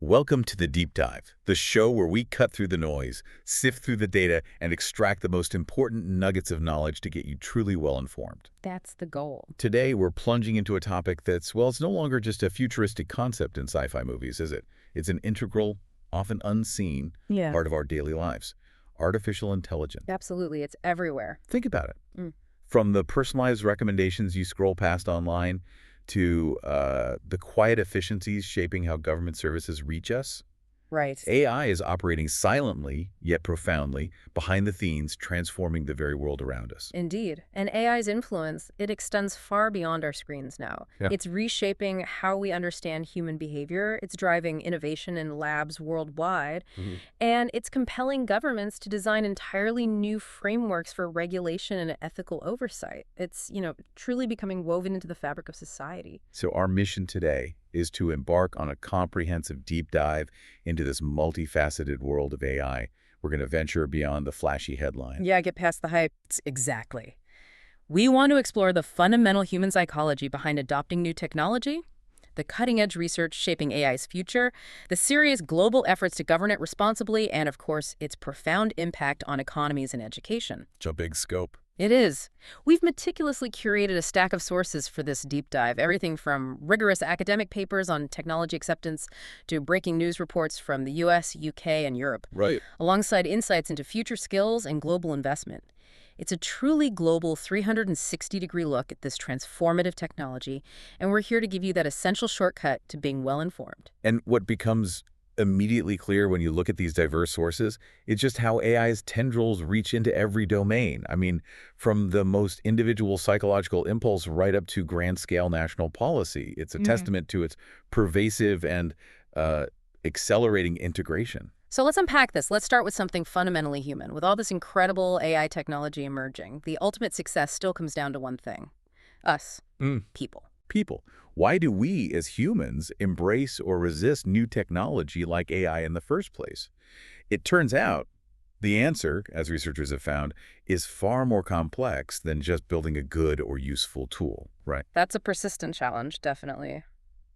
Welcome to the Deep Dive, the show where we cut through the noise, sift through the data, and extract the most important nuggets of knowledge to get you truly well-informed. That's the goal. Today, we're plunging into a topic that's, well, it's no longer just a futuristic concept in sci-fi movies, is it? It's an integral, often unseen part of our daily lives. Artificial intelligence. Absolutely. It's everywhere. Think about it. From the personalized recommendations you scroll past online to the quiet efficiencies shaping how government services reach us. Right. AI is operating silently, yet profoundly, behind the scenes, transforming the very world around us. Indeed. And AI's influence, it extends far beyond our screens now. Yeah. It's reshaping how we understand human behavior. It's driving innovation in labs worldwide. And it's compelling governments to design entirely new frameworks for regulation and ethical oversight. It's, truly becoming woven into the fabric of society. So our mission today is to embark on a comprehensive deep dive into this multifaceted world of AI. We're going to venture beyond the flashy headline. Yeah, get past the hype. Exactly. We want to explore the fundamental human psychology behind adopting new technology, the cutting-edge research shaping AI's future, the serious global efforts to govern it responsibly, and, of course, its profound impact on economies and education. It's a big scope. It is. We've meticulously curated a stack of sources for this deep dive, everything from rigorous academic papers on technology acceptance to breaking news reports from the US, UK, and Europe, Right. alongside insights into future skills and global investment. It's a truly global 360-degree look at this transformative technology, and we're here to give you that essential shortcut to being well-informed. And what becomes immediately clear when you look at these diverse sources is just how AI's tendrils reach into every domain. I mean, from the most individual psychological impulse right up to grand-scale national policy. It's a testament to its pervasive and accelerating integration. So let's unpack this. Let's start with something fundamentally human. With all this incredible AI technology emerging, the ultimate success still comes down to one thing. Us. People. People. Why do we, as humans, embrace or resist new technology like AI in the first place? It turns out the answer, as researchers have found, is far more complex than just building a good or useful tool, right? That's a persistent challenge, definitely.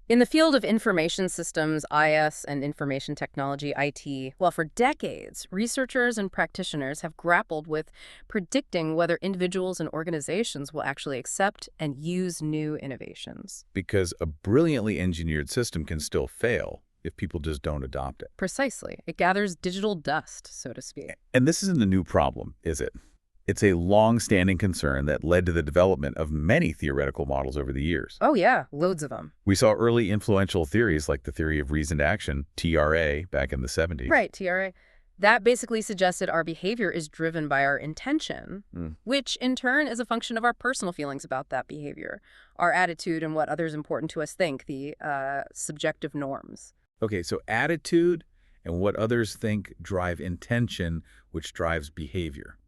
In the field of information systems, IS, and information technology, IT, well, for decades, researchers and practitioners have grappled with predicting whether individuals and organizations will actually accept and use new innovations. Because a brilliantly engineered system can still fail if people just don't adopt it. Precisely. It gathers digital dust, so to speak. And this isn't a new problem, is it? It's a long-standing concern that led to the development of many theoretical models over the years. Oh, yeah, loads of them. We saw early influential theories like the theory of reasoned action, TRA, back in the 70s. Right, TRA. That basically suggested our behavior is driven by our intention, which in turn is a function of our personal feelings about that behavior, our attitude and what others important to us think, the subjective norms. Okay, so attitude and what others think drive intention, which drives behavior.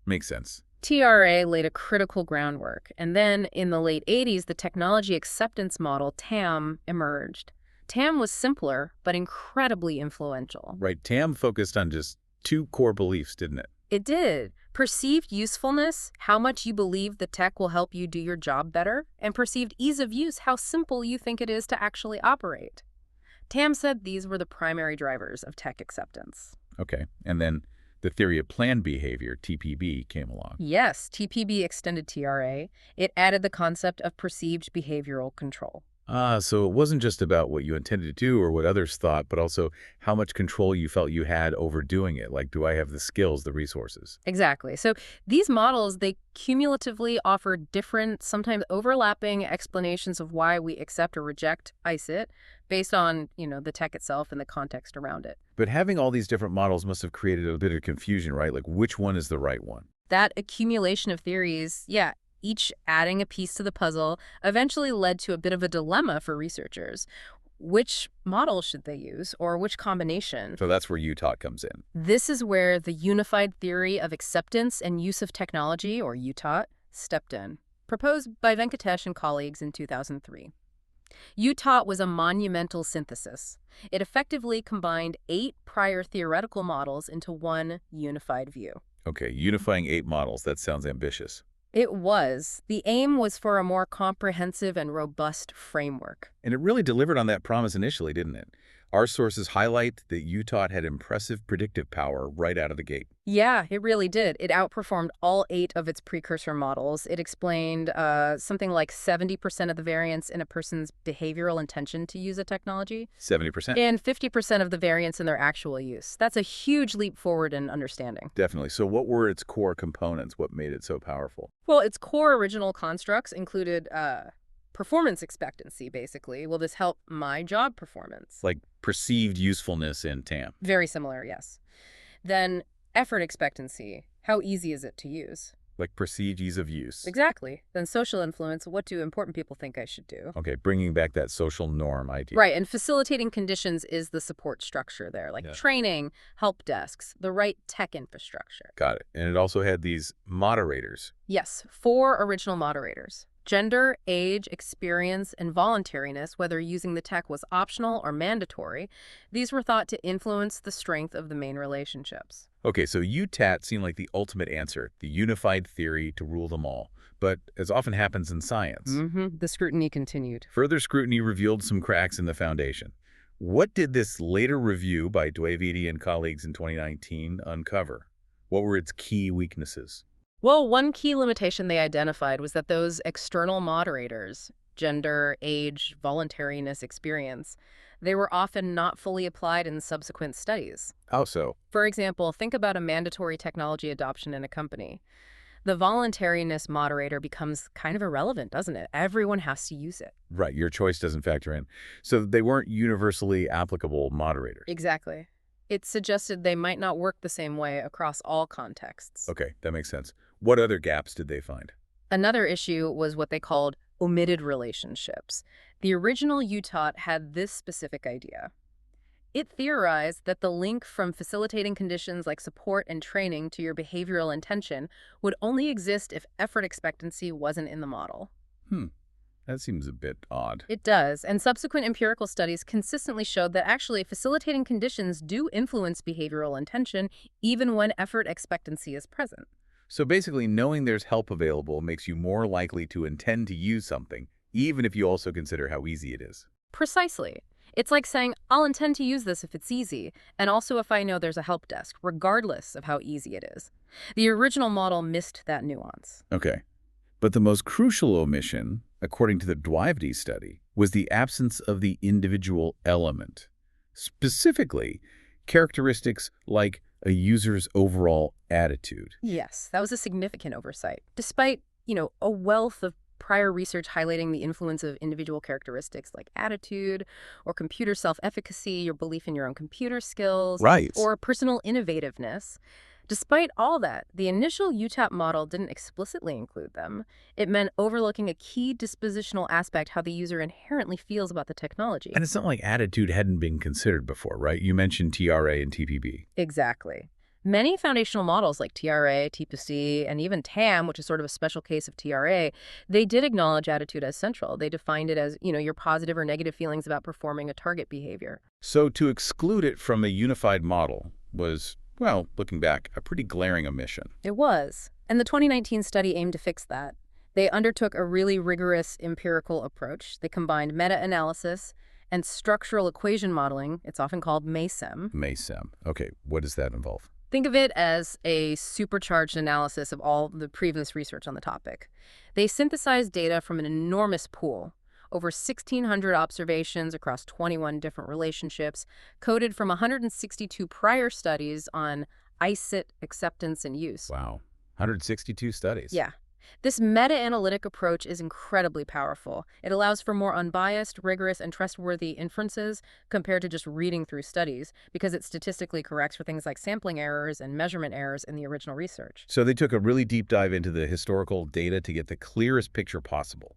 Makes sense. TRA laid a critical groundwork, and then in the late 80s, the technology acceptance model, TAM, emerged. TAM was simpler, but incredibly influential. Right, TAM focused on just two core beliefs, didn't it? It did. Perceived usefulness, how much you believe the tech will help you do your job better, and perceived ease of use, how simple you think it is to actually operate. TAM said these were the primary drivers of tech acceptance. Okay, and then the theory of planned behavior, TPB, came along. Yes, TPB extended TRA. It added the concept of perceived behavioral control. So it wasn't just about what you intended to do or what others thought, but also how much control you felt you had over doing it. Like, do I have the skills, the resources? Exactly. So these models, they cumulatively offer different, sometimes overlapping explanations of why we accept or reject ICIT based on, the tech itself and the context around it. But having all these different models must have created a bit of confusion, right? Like, which one is the right one? That accumulation of theories, each adding a piece to the puzzle, eventually led to a bit of a dilemma for researchers. Which model should they use, or which combination? So that's where UTAUT comes in. This is where the Unified Theory of Acceptance and Use of Technology, or UTAUT, stepped in, proposed by Venkatesh and colleagues in 2003. UTAUT was a monumental synthesis. It effectively combined 8 prior theoretical models into one unified view. Okay, unifying 8 models, that sounds ambitious. It was. The aim was for a more comprehensive and robust framework. And it really delivered on that promise initially, didn't it? Our sources highlight that UTAUT had impressive predictive power right out of the gate. Yeah, it really did. It outperformed all 8 of its precursor models. It explained something like 70% of the variance in a person's behavioral intention to use a technology 70%? and 50% of the variance in their actual use. That's a huge leap forward in understanding. Definitely. So what were its core components? What made it so powerful? Well, its core original constructs included performance expectancy, basically. Will this help my job performance? Like perceived usefulness in TAM. Very similar, yes. Then effort expectancy. How easy is it to use? Like perceived ease of use. Exactly. Then social influence. What do important people think I should do? Okay, bringing back that social norm idea. Right, and facilitating conditions is the support structure there, like Yeah. training, help desks, the right tech infrastructure. Got it. And it also had these moderators. Yes, 4 original moderators. Gender, age, experience, and voluntariness, whether using the tech was optional or mandatory, these were thought to influence the strength of the main relationships. Okay, so UTAT seemed like the ultimate answer, the unified theory to rule them all. But as often happens in science, The scrutiny continued. further scrutiny revealed some cracks in the foundation. What did this later review by Dwayvidi and colleagues in 2019 uncover? What were its key weaknesses? Well, one key limitation they identified was that those external moderators, gender, age, voluntariness, experience, they were often not fully applied in subsequent studies. How so? For example, think about a mandatory technology adoption in a company. The voluntariness moderator becomes kind of irrelevant, doesn't it? Everyone has to use it. Right, your choice doesn't factor in. So they weren't universally applicable moderators. Exactly. It suggested they might not work the same way across all contexts. Okay, that makes sense. What other gaps did they find? Another issue was what they called omitted relationships. The original UTAUT had this specific idea. It theorized that the link from facilitating conditions like support and training to your behavioral intention would only exist if effort expectancy wasn't in the model. That seems a bit odd. It does, and subsequent empirical studies consistently showed that actually facilitating conditions do influence behavioral intention even when effort expectancy is present. So basically, knowing there's help available makes you more likely to intend to use something, even if you also consider how easy it is. Precisely. It's like saying, I'll intend to use this if it's easy, and also if I know there's a help desk, regardless of how easy it is. The original model missed that nuance. Okay. But the most crucial omission, according to the Dwayvidi study, was the absence of the individual element. Specifically, characteristics like a user's overall attitude. Yes, that was a significant oversight. Despite, a wealth of prior research highlighting the influence of individual characteristics like attitude or computer self-efficacy, your belief in your own computer skills, Right. or personal innovativeness. Despite all that, the initial UTAP model didn't explicitly include them. It meant overlooking a key dispositional aspect, how the user inherently feels about the technology. And it's not like attitude hadn't been considered before, right? You mentioned TRA and TPB. Exactly. Many foundational models like TRA, TPC, and even TAM, which is sort of a special case of TRA, they did acknowledge attitude as central. They defined it as, your positive or negative feelings about performing a target behavior. So to exclude it from a unified model was, well, looking back, a pretty glaring omission. It was. And the 2019 study aimed to fix that. They undertook a really rigorous empirical approach. They combined meta-analysis and structural equation modeling. It's often called MESEM. MESEM. Okay, what does that involve? Think of it as a supercharged analysis of all the previous research on the topic. They synthesized data from an enormous pool, over 1,600 observations across 21 different relationships, coded from 162 prior studies on ICIT acceptance and use. Wow, 162 studies. Yeah. This meta-analytic approach is incredibly powerful. It allows for more unbiased, rigorous, and trustworthy inferences compared to just reading through studies, because it statistically corrects for things like sampling errors and measurement errors in the original research. So they took a really deep dive into the historical data to get the clearest picture possible.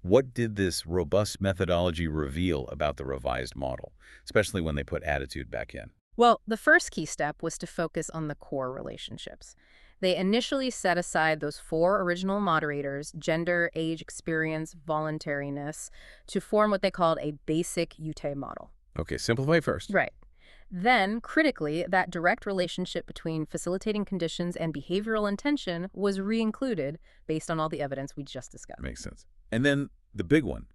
What did this robust methodology reveal about the revised model, especially when they put attitude back in? Well, the first key step was to focus on the core relationships. They initially set aside those 4 original moderators, gender, age, experience, voluntariness, to form what they called a basic UTAUT model. Okay, simplify first. Right. Then, critically, that direct relationship between facilitating conditions and behavioral intention was re-included based on all the evidence we just discussed. Makes sense. And then the big one,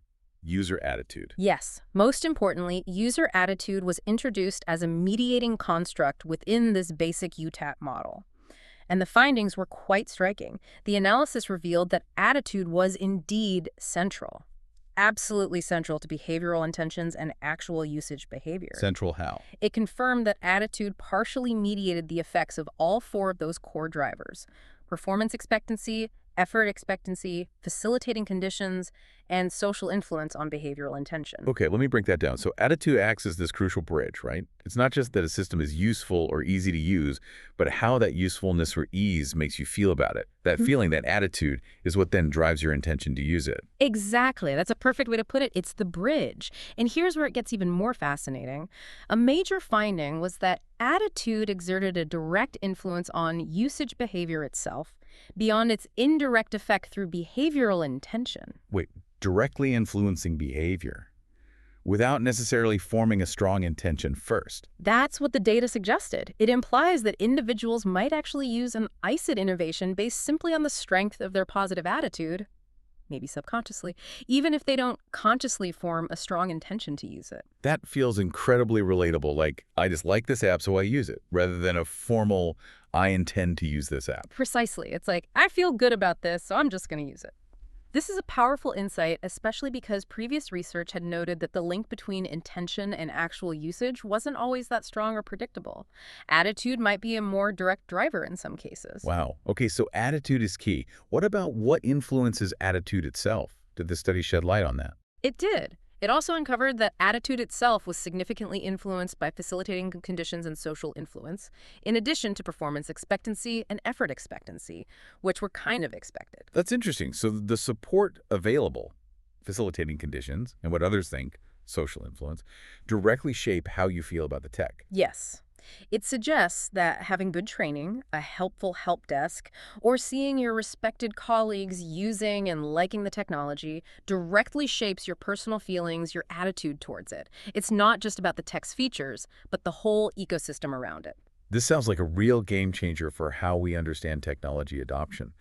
user attitude. Yes, most importantly, user attitude was introduced as a mediating construct within this basic UTAUT model. And the findings were quite striking. The analysis revealed that attitude was indeed central, absolutely central to behavioral intentions and actual usage behavior. Central how? It confirmed that attitude partially mediated the effects of all four of those core drivers: performance expectancy, effort expectancy, facilitating conditions, and social influence on behavioral intention. Okay, let me break that down. So attitude acts as this crucial bridge, right? It's not just that a system is useful or easy to use, but how that usefulness or ease makes you feel about it. That feeling, that attitude, is what then drives your intention to use it. Exactly. That's a perfect way to put it. It's the bridge. And here's where it gets even more fascinating. A major finding was that attitude exerted a direct influence on usage behavior itself, beyond its indirect effect through behavioral intention. Wait, directly influencing behavior without necessarily forming a strong intention first. That's what the data suggested. It implies that individuals might actually use an ICID innovation based simply on the strength of their positive attitude, maybe subconsciously, even if they don't consciously form a strong intention to use it. That feels incredibly relatable, like, I just like this app so I use it, rather than a formal, I intend to use this app. Precisely. It's like, I feel good about this, so I'm just going to use it. This is a powerful insight, especially because previous research had noted that the link between intention and actual usage wasn't always that strong or predictable. Attitude might be a more direct driver in some cases. Wow. Okay, so attitude is key. What about what influences attitude itself? Did the study shed light on that? It did. It also uncovered that attitude itself was significantly influenced by facilitating conditions and social influence, in addition to performance expectancy and effort expectancy, which were kind of expected. That's interesting. So the support available, facilitating conditions, and what others think, social influence, directly shape how you feel about the tech. Yes. It suggests that having good training, a helpful help desk, or seeing your respected colleagues using and liking the technology directly shapes your personal feelings, your attitude towards it. It's not just about the tech's features, but the whole ecosystem around it. This sounds like a real game changer for how we understand technology adoption.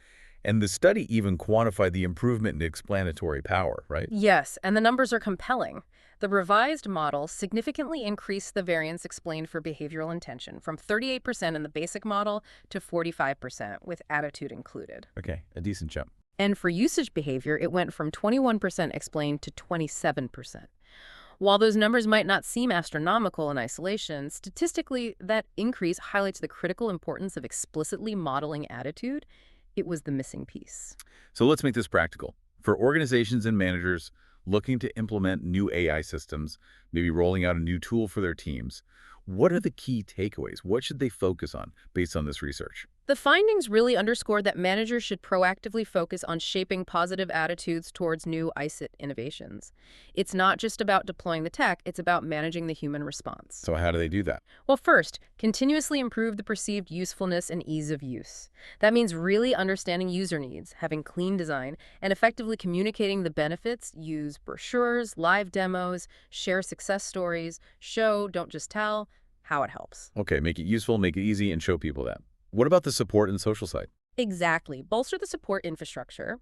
And the study even quantified the improvement in explanatory power, right? Yes, and the numbers are compelling. The revised model significantly increased the variance explained for behavioral intention from 38% in the basic model to 45% with attitude included. Okay, a decent jump. And for usage behavior, it went from 21% explained to 27%. While those numbers might not seem astronomical in isolation, statistically, that increase highlights the critical importance of explicitly modeling attitude. It was the missing piece. So let's make this practical. For organizations and managers looking to implement new AI systems, maybe rolling out a new tool for their teams, what are the key takeaways? What should they focus on based on this research? The findings really underscore that managers should proactively focus on shaping positive attitudes towards new ICIT innovations. It's not just about deploying the tech, it's about managing the human response. So how do they do that? Well, first, continuously improve the perceived usefulness and ease of use. That means really understanding user needs, having clean design, and effectively communicating the benefits. Use brochures, live demos, share success stories, show, don't just tell, how it helps. Okay, make it useful, make it easy, and show people that. What about the support and social side? Exactly. Bolster the support infrastructure,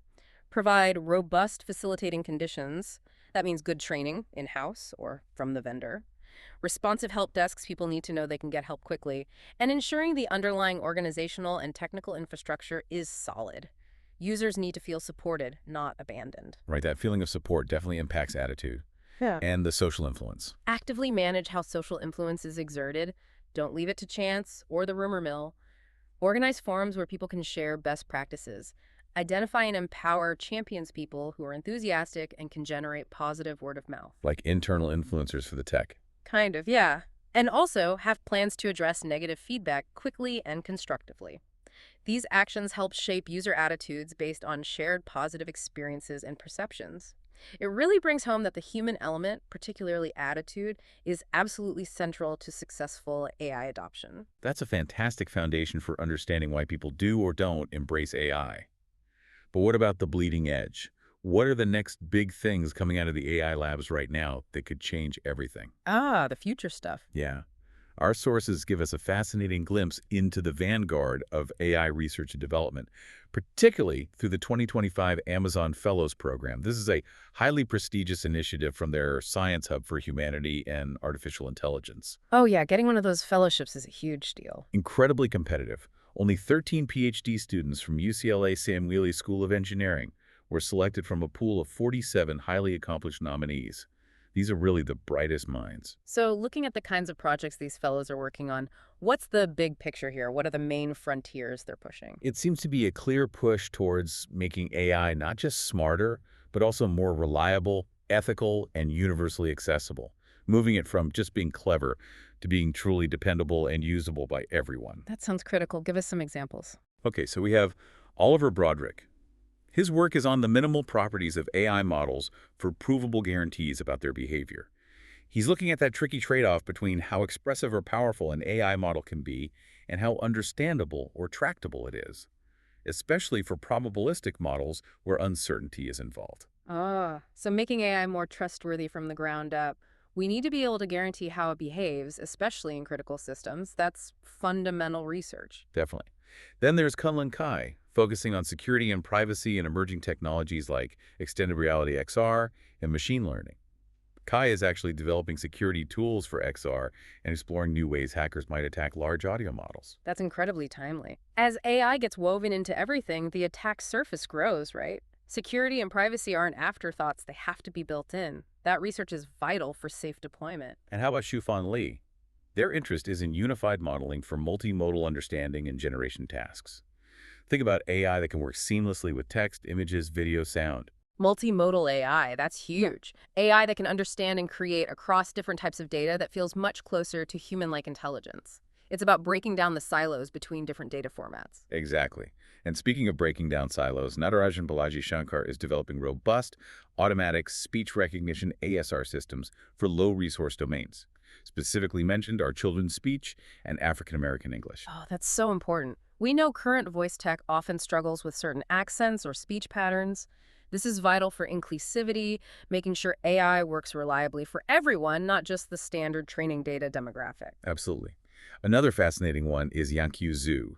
provide robust facilitating conditions. That means good training in-house or from the vendor. Responsive help desks, people need to know they can get help quickly. And ensuring the underlying organizational and technical infrastructure is solid. Users need to feel supported, not abandoned. Right, that feeling of support definitely impacts attitude. Yeah. And the social influence. Actively manage how social influence is exerted. Don't leave it to chance or the rumor mill. Organize forums where people can share best practices. Identify and empower champions people who are enthusiastic and can generate positive word of mouth. Like internal influencers for the tech. Kind of, yeah. And also have plans to address negative feedback quickly and constructively. These actions help shape user attitudes based on shared positive experiences and perceptions. It really brings home that the human element, particularly attitude, is absolutely central to successful AI adoption. That's a fantastic foundation for understanding why people do or don't embrace AI. But what about the bleeding edge? What are the next big things coming out of the AI labs right now that could change everything? Ah, the future stuff. Yeah. Our sources give us a fascinating glimpse into the vanguard of AI research and development, particularly through the 2025 Amazon Fellows Program. This is a highly prestigious initiative from their Science Hub for Humanity and Artificial Intelligence. Oh yeah, getting one of those fellowships is a huge deal. Incredibly competitive. Only 13 PhD students from UCLA Samueli School of Engineering were selected from a pool of 47 highly accomplished nominees. These are really the brightest minds. So looking at the kinds of projects these fellows are working on, what's the big picture here? What are the main frontiers they're pushing? It seems to be a clear push towards making AI not just smarter, but also more reliable, ethical, and universally accessible, moving it from just being clever to being truly dependable and usable by everyone. That sounds critical. Give us some examples. Okay, so we have Oliver Broderick. His work is on the minimal properties of AI models for provable guarantees about their behavior. He's looking at that tricky trade-off between how expressive or powerful an AI model can be and how understandable or tractable it is, especially for probabilistic models where uncertainty is involved. So making AI more trustworthy from the ground up, we need to be able to guarantee how it behaves, especially in critical systems. That's fundamental research. Definitely. Then there's Kunlun Kai, focusing on security and privacy and emerging technologies like extended reality XR and machine learning. Kai is actually developing security tools for XR and exploring new ways hackers might attack large audio models. That's incredibly timely. As AI gets woven into everything, the attack surface grows, right? Security and privacy aren't afterthoughts, they have to be built in. That research is vital for safe deployment. And how about Shufan Li? Their interest is in unified modeling for multimodal understanding and generation tasks. Think about AI that can work seamlessly with text, images, video, sound. Multimodal AI, that's huge. AI that can understand and create across different types of data that feels much closer to human-like intelligence. It's about breaking down the silos between different data formats. Exactly. And speaking of breaking down silos, Natarajan Balaji Shankar is developing robust, automatic speech recognition ASR systems for low-resource domains. Specifically mentioned are children's speech and African American English. Oh, that's so important. We know current voice tech often struggles with certain accents or speech patterns. This is vital for inclusivity, making sure AI works reliably for everyone, not just the standard training data demographic. Absolutely. Another fascinating one is Yankyu Zhu.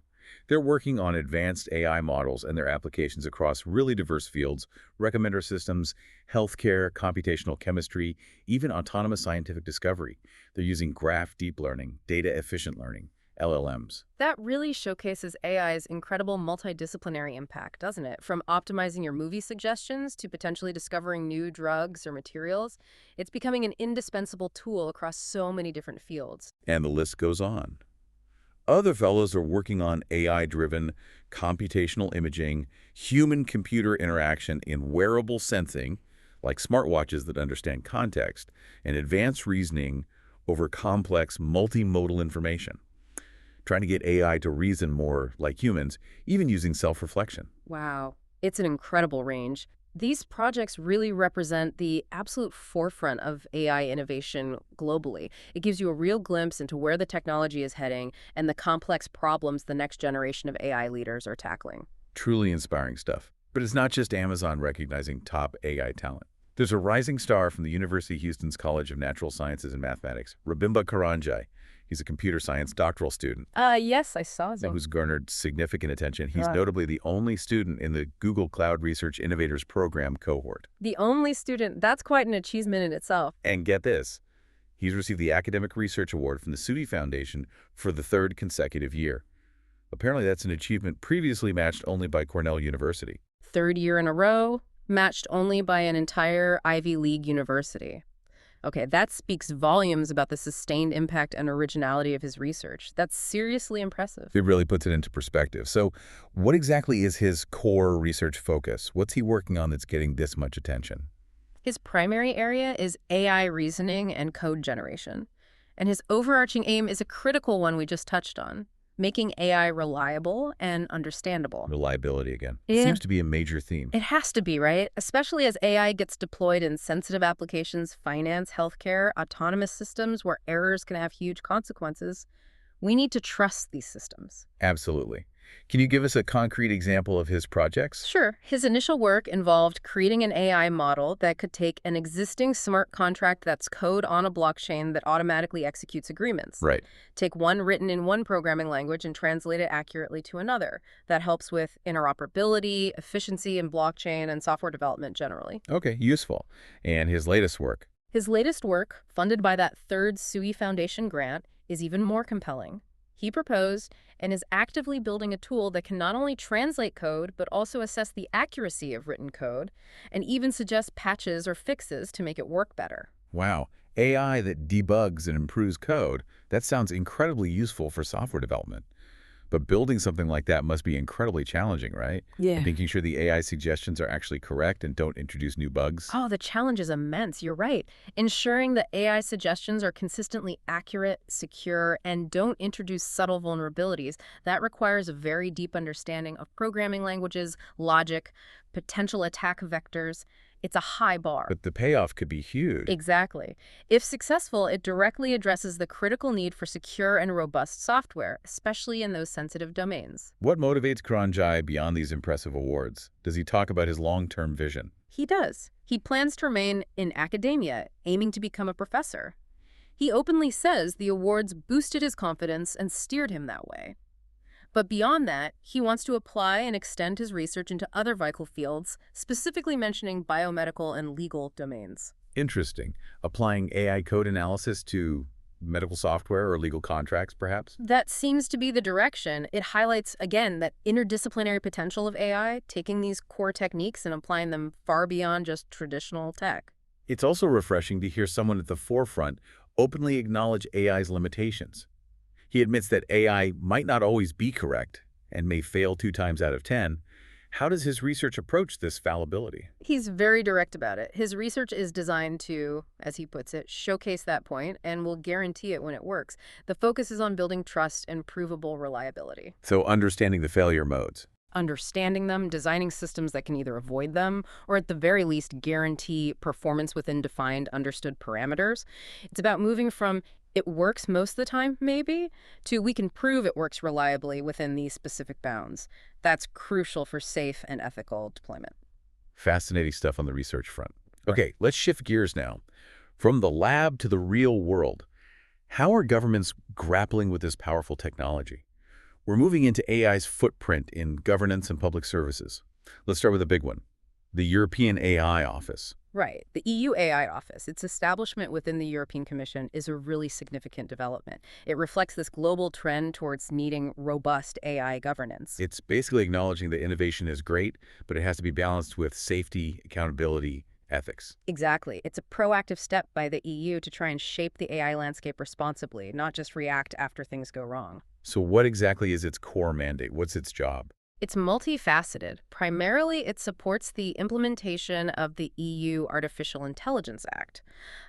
They're working on advanced AI models and their applications across really diverse fields, recommender systems, healthcare, computational chemistry, even autonomous scientific discovery. They're using graph deep learning, data-efficient learning, LLMs. That really showcases AI's incredible multidisciplinary impact, doesn't it? From optimizing your movie suggestions to potentially discovering new drugs or materials, it's becoming an indispensable tool across so many different fields. And the list goes on. Other fellows are working on AI-driven computational imaging, human-computer interaction in wearable sensing, like smartwatches that understand context, and advanced reasoning over complex multimodal information, trying to get AI to reason more like humans, even using self-reflection. Wow, it's an incredible range. These projects really represent the absolute forefront of AI innovation globally. It gives you a real glimpse into where the technology is heading and the complex problems the next generation of AI leaders are tackling. Truly inspiring stuff. But it's not just Amazon recognizing top AI talent. There's a rising star from the University of Houston's College of Natural Sciences and Mathematics, Rabimba Karanjai. He's a computer science doctoral student Yes, I saw so. who's garnered significant attention. He's notably the only student in the Google Cloud Research Innovators Program cohort. The only student, that's quite an achievement in itself. And get this, he's received the Academic Research Award from the Sudi Foundation for the third consecutive year. Apparently that's an achievement previously matched only by Cornell University. Third year in a row, matched only by an entire Ivy League university. Okay, that speaks volumes about the sustained impact and originality of his research. That's seriously impressive. It really puts it into perspective. So what exactly is his core research focus? What's he working on that's getting this much attention? His primary area is AI reasoning and code generation. And his overarching aim is a critical one we just touched on, making AI reliable and understandable. Reliability again. Yeah. Seems to be a major theme. It has to be, right? Especially as AI gets deployed in sensitive applications, finance, healthcare, autonomous systems where errors can have huge consequences. We need to trust these systems. Absolutely. Can you give us a concrete example of his projects? Sure, his initial work involved creating an AI model that could take an existing smart contract that's code on a blockchain that automatically executes agreements. Right. Take one written in one programming language and translate it accurately to another. That helps with interoperability, efficiency in blockchain, and software development generally. Okay, useful. And his latest work? His latest work, funded by that third SUI Foundation grant, is even more compelling. He proposed and is actively building a tool that can not only translate code, but also assess the accuracy of written code and even suggest patches or fixes to make it work better. Wow. AI that debugs and improves code. That sounds incredibly useful for software development. But building something like that must be incredibly challenging, right? Yeah. Making sure the AI suggestions are actually correct and don't introduce new bugs. Oh, the challenge is immense. You're right. Ensuring that AI suggestions are consistently accurate, secure, and don't introduce subtle vulnerabilities, that requires a very deep understanding of programming languages, logic, potential attack vectors. It's a high bar. But the payoff could be huge. Exactly. If successful, it directly addresses the critical need for secure and robust software, especially in those sensitive domains. What motivates Kranjai beyond these impressive awards? Does he talk about his long-term vision? He does. He plans to remain in academia, aiming to become a professor. He openly says the awards boosted his confidence and steered him that way. But beyond that, he wants to apply and extend his research into other vital fields, specifically mentioning biomedical and legal domains. Interesting. Applying AI code analysis to medical software or legal contracts, perhaps? That seems to be the direction. It highlights, again, that interdisciplinary potential of AI, taking these core techniques and applying them far beyond just traditional tech. It's also refreshing to hear someone at the forefront openly acknowledge AI's limitations. He admits that AI might not always be correct and may fail 2 times out of 10. How does his research approach this fallibility? He's very direct about it. His research is designed to, as he puts it, showcase that point and will guarantee it when it works. The focus is on building trust and provable reliability. So understanding the failure modes. Understanding them, designing systems that can either avoid them or at the very least guarantee performance within defined, understood parameters. It's about moving from it works most of the time, maybe, to we can prove it works reliably within these specific bounds. That's crucial for safe and ethical deployment. Fascinating stuff on the research front. Okay, let's shift gears now. From the lab to the real world. How are governments grappling with this powerful technology? We're moving into AI's footprint in governance and public services. Let's start with a big one, the European AI Office. Right. The EU AI Office, its establishment within the European Commission, is a really significant development. It reflects this global trend towards needing robust AI governance. It's basically acknowledging that innovation is great, but it has to be balanced with safety, accountability, ethics. Exactly. It's a proactive step by the EU to try and shape the AI landscape responsibly, not just react after things go wrong. So what exactly is its core mandate? What's its job? It's multifaceted. Primarily, it supports the implementation of the EU Artificial Intelligence Act.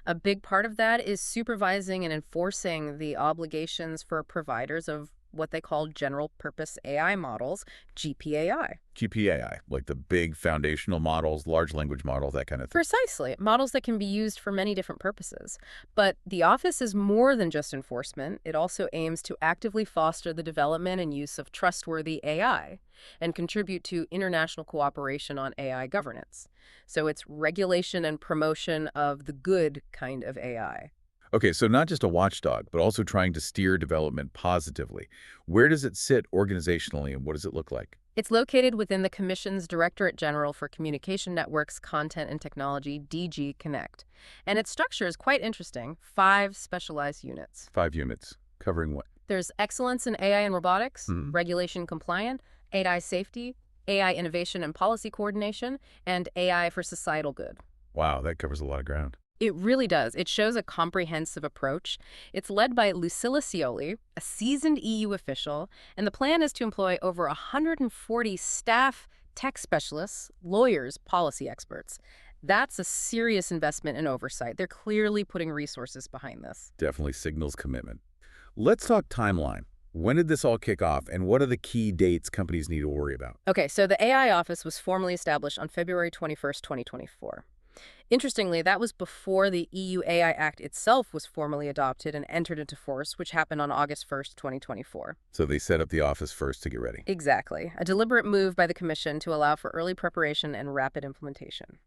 A big part of that is supervising and enforcing the obligations for providers of what they call general-purpose AI models, GPAI. GPAI, like the big foundational models, large language models, that kind of thing. Precisely. Models that can be used for many different purposes. But the office is more than just enforcement. It also aims to actively foster the development and use of trustworthy AI and contribute to international cooperation on AI governance. So it's regulation and promotion of the good kind of AI. Okay, so not just a watchdog, but also trying to steer development positively. Where does it sit organizationally, and what does it look like? It's located within the Commission's Directorate General for Communication Networks, Content and Technology, DG Connect. And its structure is quite interesting. 5 specialized units. 5 units, covering what? There's excellence in AI and robotics, regulation compliant, AI safety, AI innovation and policy coordination, and AI for societal good. Wow, that covers a lot of ground. It really does. It shows a comprehensive approach. It's led by Lucilla Scioli, a seasoned EU official, and the plan is to employ over 140 staff, tech specialists, lawyers, policy experts. That's a serious investment in oversight. They're clearly putting resources behind this. Definitely signals commitment. Let's talk timeline. When did this all kick off, and what are the key dates companies need to worry about? Okay, so the AI office was formally established on February 21st, 2024. Interestingly, that was before the EU AI Act itself was formally adopted and entered into force, which happened on August 1st, 2024. So they set up the office first to get ready. Exactly. A deliberate move by the Commission to allow for early preparation and rapid implementation.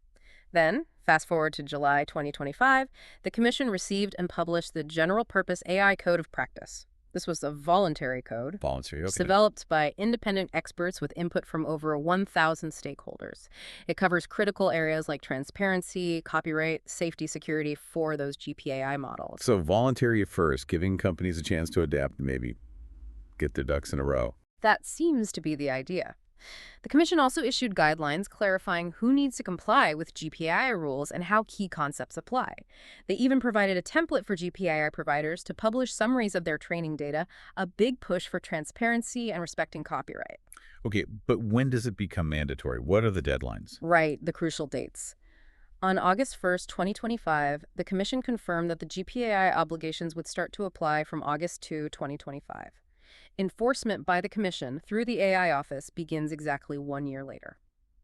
Then, fast forward to July 2025, the Commission received and published the General Purpose AI Code of Practice. This was a voluntary code. Voluntary, It's okay. developed by independent experts with input from over 1,000 stakeholders. It covers critical areas like transparency, copyright, safety, security for those GPAI models. So voluntary at first, giving companies a chance to adapt and maybe get their ducks in a row. That seems to be the idea. The Commission also issued guidelines clarifying who needs to comply with GPAI rules and how key concepts apply. They even provided a template for GPAI providers to publish summaries of their training data, a big push for transparency and respecting copyright. Okay, but when does it become mandatory? What are the deadlines? Right, the crucial dates. On August 1st, 2025, the Commission confirmed that the GPAI obligations would start to apply from August 2, 2025. Enforcement by the Commission through the AI Office begins exactly 1 year later,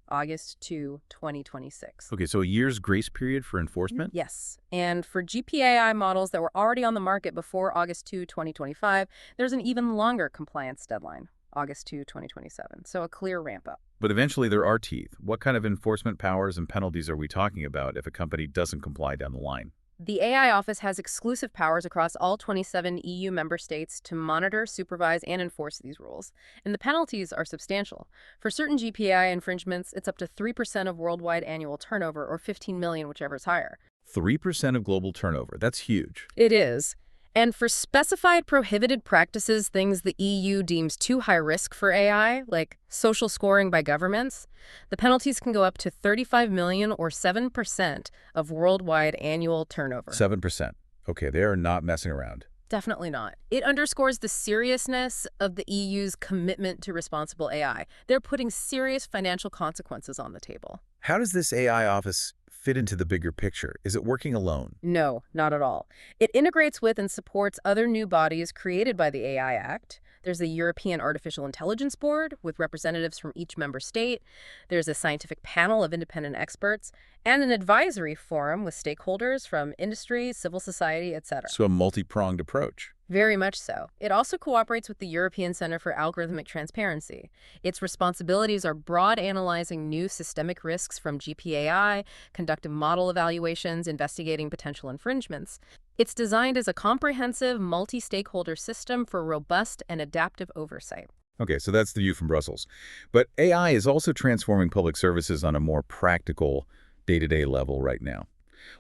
August 2, 2026. Okay, so a year's grace period for enforcement? Yes, and for GPAI models that were already on the market before August 2, 2025, there's an even longer compliance deadline, August 2, 2027, so a clear ramp up. But eventually there are teeth. What kind of enforcement powers and penalties are we talking about if a company doesn't comply down the line? The AI Office has exclusive powers across all 27 EU member states to monitor, supervise, and enforce these rules. And the penalties are substantial. For certain GPAI infringements, it's up to 3% of worldwide annual turnover, or 15 million, whichever is higher. 3% of global turnover. That's huge. It is. And for specified prohibited practices, things the EU deems too high risk for AI, like social scoring by governments, the penalties can go up to 35 million or 7% of worldwide annual turnover. 7%. Okay, they are not messing around. Definitely not. It underscores the seriousness of the EU's commitment to responsible AI. They're putting serious financial consequences on the table. How does this AI office fit into the bigger picture? Is it working alone? No, not at all. It integrates with and supports other new bodies created by the AI Act. There's the European Artificial Intelligence Board with representatives from each member state. There's a scientific panel of independent experts and an advisory forum with stakeholders from industry, civil society, etc. So a multi-pronged approach. Very much so. It also cooperates with the European Center for Algorithmic Transparency. Its responsibilities are broad, analyzing new systemic risks from GPAI, conducting model evaluations, investigating potential infringements. It's designed as a comprehensive, multi-stakeholder system for robust and adaptive oversight. Okay, so that's the view from Brussels. But AI is also transforming public services on a more practical, day-to-day level right now.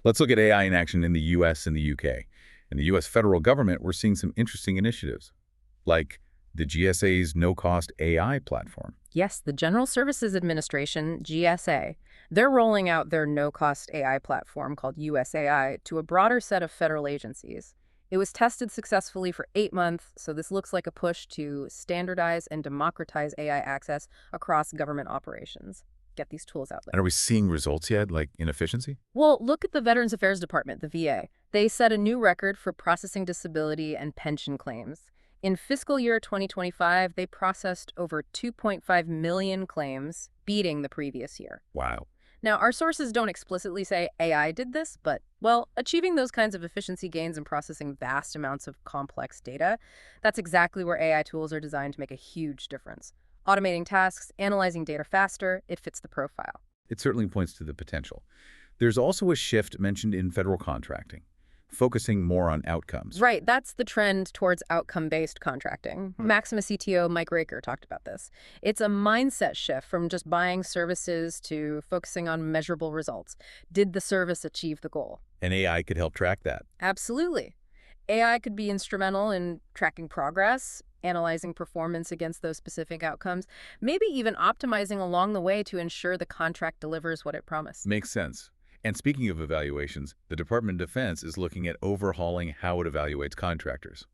Let's look at AI in action in the US and the UK. In the U.S. federal government, we're seeing some interesting initiatives, like the GSA's no-cost AI platform. Yes, the General Services Administration, GSA, they're rolling out their no-cost AI platform called USAI to a broader set of federal agencies. It was tested successfully for 8 months, so this looks like a push to standardize and democratize AI access across government operations. Get these tools out there. And are we seeing results yet, like in efficiency? Well, look at the Veterans Affairs Department, the VA. They set a new record for processing disability and pension claims. In fiscal year 2025, they processed over 2.5 million claims, beating the previous year. Wow. Now, our sources don't explicitly say AI did this, but, well, achieving those kinds of efficiency gains and processing vast amounts of complex data, that's exactly where AI tools are designed to make a huge difference. Automating tasks, analyzing data faster, it fits the profile. It certainly points to the potential. There's also a shift mentioned in federal contracting, focusing more on outcomes. Right, that's the trend towards outcome-based contracting. Maximus CTO Mike Raker talked about this. It's a mindset shift from just buying services to focusing on measurable results. Did the service achieve the goal? And AI could help track that. Absolutely. AI could be instrumental in tracking progress, analyzing performance against those specific outcomes, maybe even optimizing along the way to ensure the contract delivers what it promised. Makes sense. And speaking of evaluations, the Department of Defense is looking at overhauling how it evaluates contractors.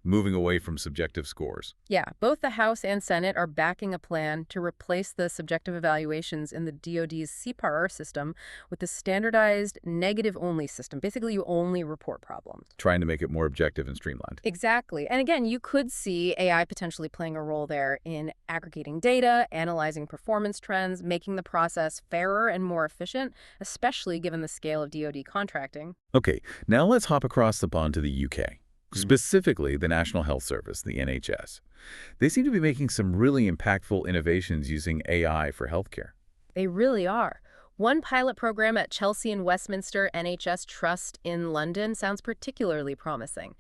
moving away from subjective scores. Yeah, both the House and Senate are backing a plan to replace the subjective evaluations in the DoD's CPAR system with the standardized negative-only system. Basically, you only report problems. Trying to make it more objective and streamlined. Exactly. And again, you could see AI potentially playing a role there in aggregating data, analyzing performance trends, making the process fairer and more efficient, especially given the scale of DoD contracting. Okay, now let's hop across the pond to the UK. Specifically, the National Health Service, the NHS. They seem to be making some really impactful innovations using AI for healthcare. They really are. One pilot program at Chelsea and Westminster NHS Trust in London sounds particularly promising.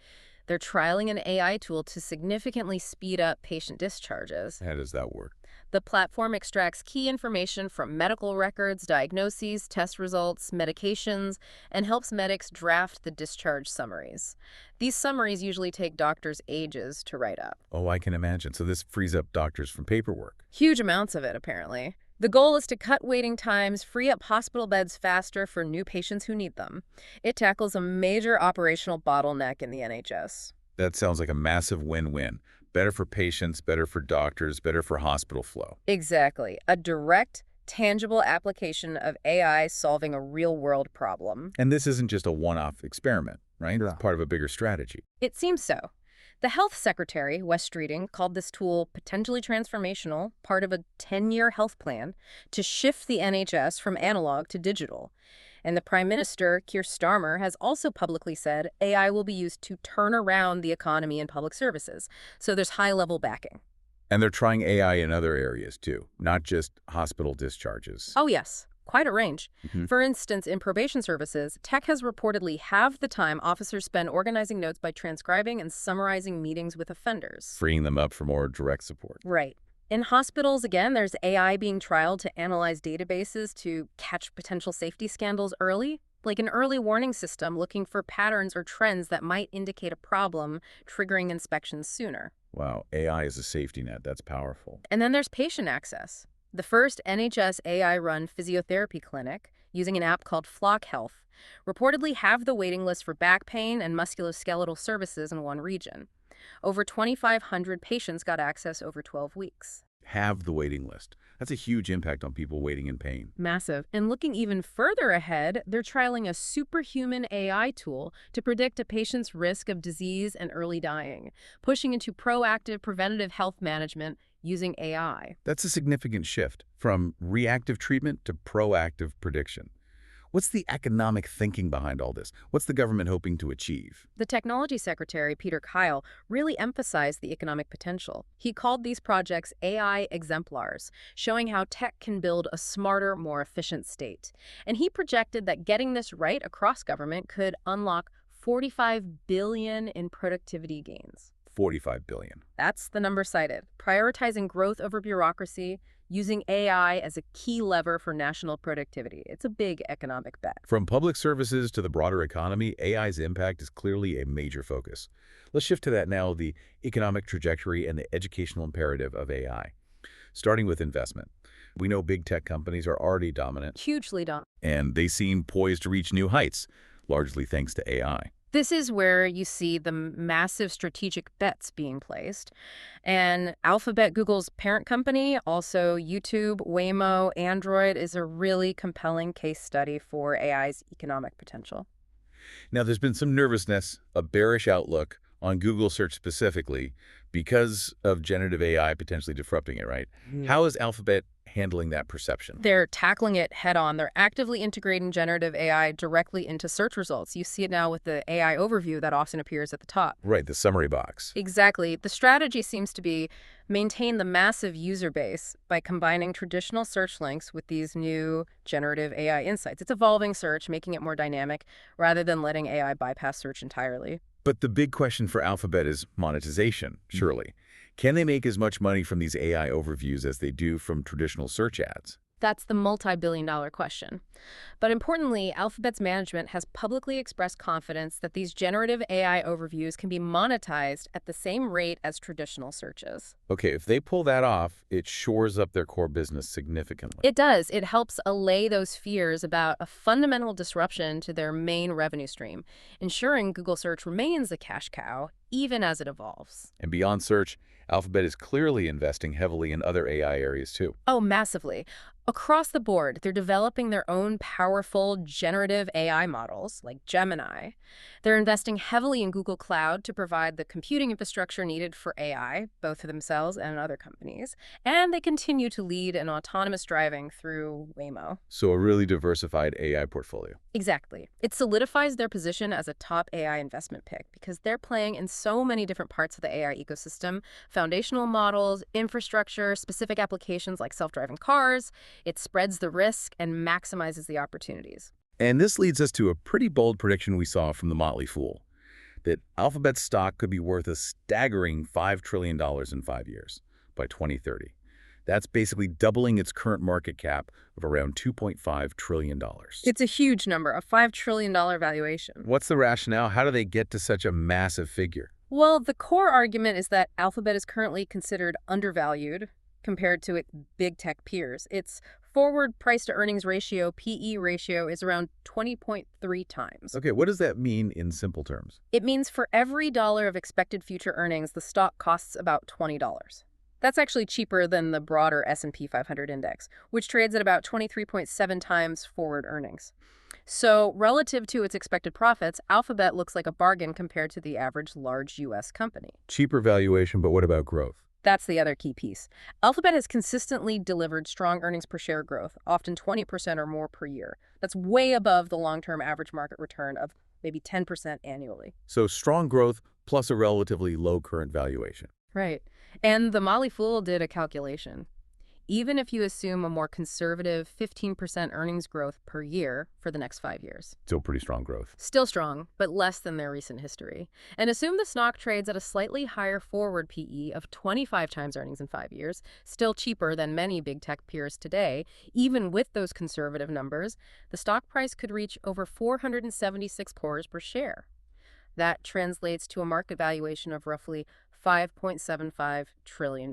They're trialing an AI tool to significantly speed up patient discharges. How does that work? The platform extracts key information from medical records, diagnoses, test results, medications, and helps medics draft the discharge summaries. These summaries usually take doctors ages to write up. Oh, I can imagine. So this frees up doctors from paperwork. Huge amounts of it, apparently. The goal is to cut waiting times, free up hospital beds faster for new patients who need them. It tackles a major operational bottleneck in the NHS. That sounds like a massive win-win. Better for patients, better for doctors, better for hospital flow. Exactly. A direct, tangible application of AI solving a real-world problem. And this isn't just a one-off experiment, right? Yeah. It's part of a bigger strategy. It seems so. The health secretary, Wes Streeting, called this tool potentially transformational, part of a 10-year health plan to shift the NHS from analog to digital. And the Prime Minister, Keir Starmer, has also publicly said AI will be used to turn around the economy and public services. So there's high-level backing. And they're trying AI in other areas, too, not just hospital discharges. Oh, yes. Quite a range. Mhm. For instance, in probation services, tech has reportedly halved the time officers spend organizing notes by transcribing and summarizing meetings with offenders. Freeing them up for more direct support. Right. In hospitals, again, there's AI being trialed to analyze databases to catch potential safety scandals early, like an early warning system looking for patterns or trends that might indicate a problem, triggering inspections sooner. Wow, AI is a safety net. That's powerful. And then there's patient access. The first NHS AI-run physiotherapy clinic, using an app called Flock Health, reportedly halved the waiting list for back pain and musculoskeletal services in one region. Over 2,500 patients got access over 12 weeks. Have the waiting list. That's a huge impact on people waiting in pain. Massive. And looking even further ahead, they're trialing a superhuman AI tool to predict a patient's risk of disease and early dying, pushing into proactive preventative health management using AI. That's a significant shift from reactive treatment to proactive prediction. What's the economic thinking behind all this? What's the government hoping to achieve? The Technology Secretary, Peter Kyle, really emphasized the economic potential. He called these projects AI exemplars, showing how tech can build a smarter, more efficient state. And he projected that getting this right across government could unlock $45 billion in productivity gains. 45 billion. That's the number cited, prioritizing growth over bureaucracy, using AI as a key lever for national productivity. It's a big economic bet. From public services to the broader economy, AI's impact is clearly a major focus. Let's shift to that now, the economic trajectory and the educational imperative of AI. Starting with investment. We know big tech companies are already dominant, Hugely dominant. and they seem poised to reach new heights, largely thanks to AI. This is where you see the massive strategic bets being placed. And Alphabet, Google's parent company, also YouTube, Waymo, Android, is a really compelling case study for AI's economic potential. Now, there's been some nervousness, a bearish outlook on Google search specifically because of generative AI potentially disrupting it, right? How is Alphabet handling that perception? They're tackling it head on. They're actively integrating generative AI directly into search results. You see it now with the AI overview that often appears at the top. Right, the summary box. Exactly. The strategy seems to be maintain the massive user base by combining traditional search links with these new generative AI insights. It's evolving search, making it more dynamic, rather than letting AI bypass search entirely. But the big question for Alphabet is monetization, surely. Can they make as much money from these AI overviews as they do from traditional search ads? That's the multi-billion-dollar question. But importantly, Alphabet's management has publicly expressed confidence that these generative AI overviews can be monetized at the same rate as traditional searches. Okay, if they pull that off, it shores up their core business significantly. It does. It helps allay those fears about a fundamental disruption to their main revenue stream, ensuring Google Search remains a cash cow even as it evolves. And beyond search, Alphabet is clearly investing heavily in other AI areas too. Oh, massively. Across the board, they're developing their own powerful generative AI models, like Gemini. They're investing heavily in Google Cloud to provide the computing infrastructure needed for AI, both for themselves and other companies. And they continue to lead in autonomous driving through Waymo. So a really diversified AI portfolio. Exactly. It solidifies their position as a top AI investment pick because they're playing in so many different parts of the AI ecosystem: foundational models, infrastructure, specific applications like self-driving cars. It spreads the risk and maximizes the opportunities. And this leads us to a pretty bold prediction we saw from the Motley Fool, that Alphabet stock could be worth a staggering $5 trillion in 5 years, by 2030. That's basically doubling its current market cap of around $2.5 trillion. It's a huge number, a $5 trillion valuation. What's the rationale? How do they get to such a massive figure? Well, the core argument is that Alphabet is currently considered undervalued compared to its big tech peers. Its forward price-to-earnings ratio, PE ratio, is around 20.3 times. Okay, what does that mean in simple terms? It means for every dollar of expected future earnings, the stock costs about $20. That's actually cheaper than the broader S&P 500 index, which trades at about 23.7 times forward earnings. So relative to its expected profits, Alphabet looks like a bargain compared to the average large U.S. company. Cheaper valuation, but what about growth? That's the other key piece. Alphabet has consistently delivered strong earnings per share growth, often 20% or more per year. That's way above the long-term average market return of maybe 10% annually. So strong growth plus a relatively low current valuation. Right. And the Motley Fool did a calculation. Even if you assume a more conservative 15% earnings growth per year for the next 5 years. Still pretty strong growth. Still strong, but less than their recent history. And assume the stock trades at a slightly higher forward PE of 25 times earnings in 5 years, still cheaper than many big tech peers today. Even with those conservative numbers, the stock price could reach over 476 cores per share. That translates to a market valuation of roughly $5.75 trillion.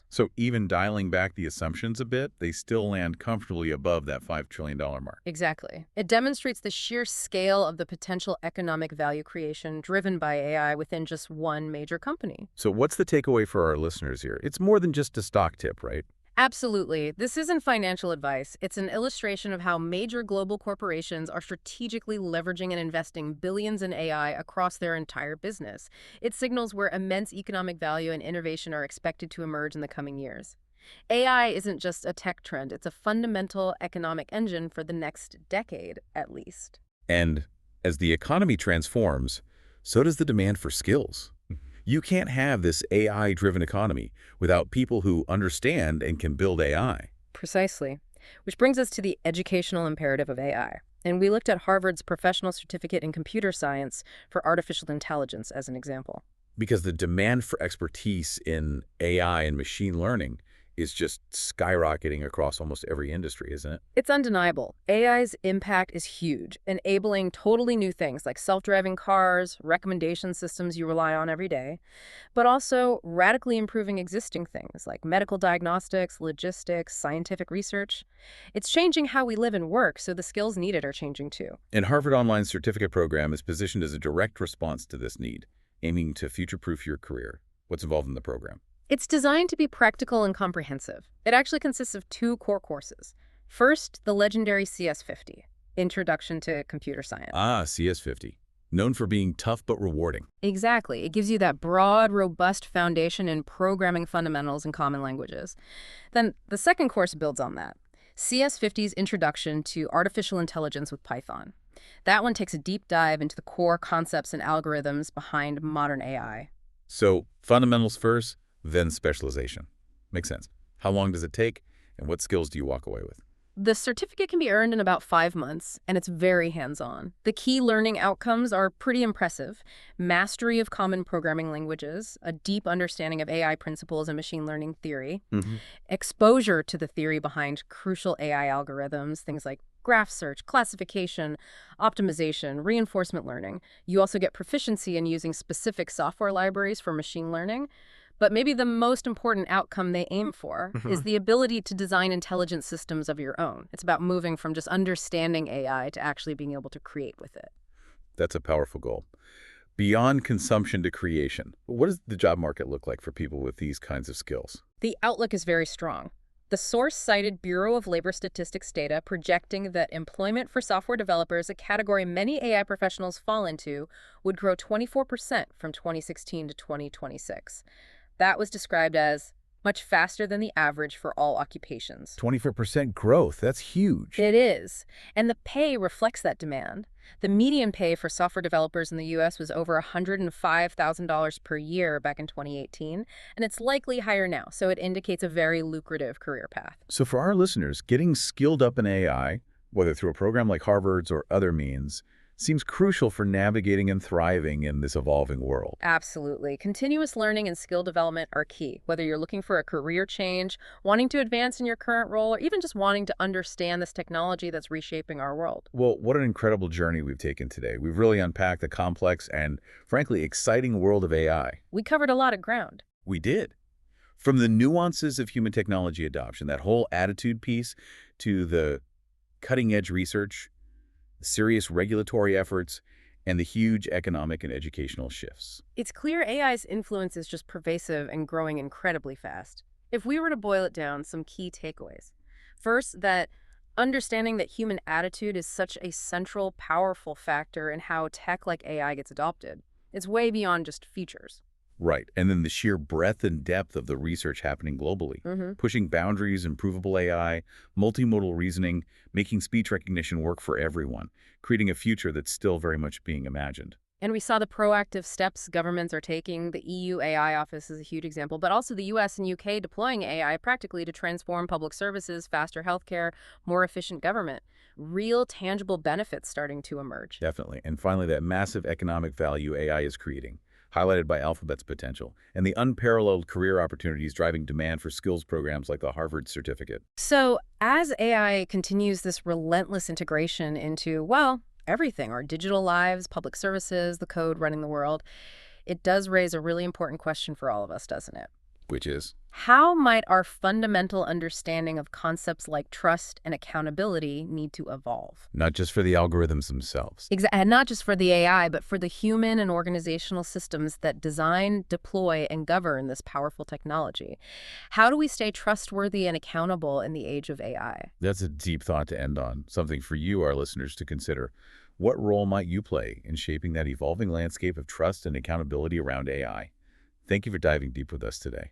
So even dialing back the assumptions a bit, they still land comfortably above that $5 trillion mark. Exactly. It demonstrates the sheer scale of the potential economic value creation driven by AI within just one major company. So what's the takeaway for our listeners here? It's more than just a stock tip, right? Absolutely. This isn't financial advice. It's an illustration of how major global corporations are strategically leveraging and investing billions in AI across their entire business. It signals where immense economic value and innovation are expected to emerge in the coming years. AI isn't just a tech trend. It's a fundamental economic engine for the next decade, at least. And as the economy transforms, so does the demand for skills. You can't have this AI-driven economy without people who understand and can build AI. Precisely. Which brings us to the educational imperative of AI. And we looked at Harvard's Professional Certificate in Computer Science for Artificial Intelligence as an example. Because the demand for expertise in AI and machine learning is just skyrocketing across almost every industry, isn't it? It's undeniable. AI's impact is huge, enabling totally new things like self-driving cars, recommendation systems you rely on every day, but also radically improving existing things like medical diagnostics, logistics, scientific research. It's changing how we live and work, so the skills needed are changing too. And Harvard Online's certificate program is positioned as a direct response to this need, aiming to future-proof your career. What's involved in the program? It's designed to be practical and comprehensive. It actually consists of 2 core courses. First, the legendary CS50, Introduction to Computer Science. Ah, CS50. Known for being tough but rewarding. Exactly. It gives you that broad, robust foundation in programming fundamentals and common languages. Then the second course builds on that. CS50's Introduction to Artificial Intelligence with Python. That one takes a deep dive into the core concepts and algorithms behind modern AI. So, fundamentals first, then specialization. Makes sense. How long does it take, and what skills do you walk away with? The certificate can be earned in about 5 months, and it's very hands-on. The key learning outcomes are pretty impressive. Mastery of common programming languages, a deep understanding of AI principles and machine learning theory, Hmm. exposure to the theory behind crucial AI algorithms, things like graph search, classification, optimization, reinforcement learning. You also get proficiency in using specific software libraries for machine learning. But maybe the most important outcome they aim for is the ability to design intelligent systems of your own. It's about moving from just understanding AI to actually being able to create with it. That's a powerful goal. Beyond consumption to creation, what does the job market look like for people with these kinds of skills? The outlook is very strong. The source cited Bureau of Labor Statistics data projecting that employment for software developers, a category many AI professionals fall into, would grow 24% from 2016 to 2026. That was described as much faster than the average for all occupations. 24% growth, that's huge. It is. And the pay reflects that demand. The median pay for software developers in the U.S. was over $105,000 per year back in 2018, and it's likely higher now, so it indicates a very lucrative career path. So for our listeners, getting skilled up in AI, whether through a program like Harvard's or other means, seems crucial for navigating and thriving in this evolving world. Absolutely. Continuous learning and skill development are key, whether you're looking for a career change, wanting to advance in your current role, or even just wanting to understand this technology that's reshaping our world. Well, what an incredible journey we've taken today. We've really unpacked the complex and, frankly, exciting world of AI. We covered a lot of ground. We did. From the nuances of human technology adoption, that whole attitude piece, to the cutting-edge research, serious regulatory efforts, and the huge economic and educational shifts. It's clear AI's influence is just pervasive and growing incredibly fast. If we were to boil it down, some key takeaways. First, that understanding that human attitude is such a central, powerful factor in how tech like AI gets adopted. It's way beyond just features. Right, and then the sheer breadth and depth of the research happening globally, pushing boundaries in provable AI, multimodal reasoning, making speech recognition work for everyone, creating a future that's still very much being imagined. And we saw the proactive steps governments are taking. The EU AI office is a huge example, but also the US and UK deploying AI practically to transform public services, faster healthcare, more efficient government. Real tangible benefits starting to emerge. Definitely. And finally, that massive economic value AI is creating, highlighted by Alphabet's potential, and the unparalleled career opportunities driving demand for skills programs like the Harvard certificate. So as AI continues this relentless integration into, well, everything, our digital lives, public services, the code running the world, it does raise a really important question for all of us, doesn't it? Which is? How might our fundamental understanding of concepts like trust and accountability need to evolve? Not just for the algorithms themselves. And not just for the AI, but for the human and organizational systems that design, deploy, and govern this powerful technology. How do we stay trustworthy and accountable in the age of AI? That's a deep thought to end on, something for you, our listeners, to consider. What role might you play in shaping that evolving landscape of trust and accountability around AI? Thank you for diving deep with us today.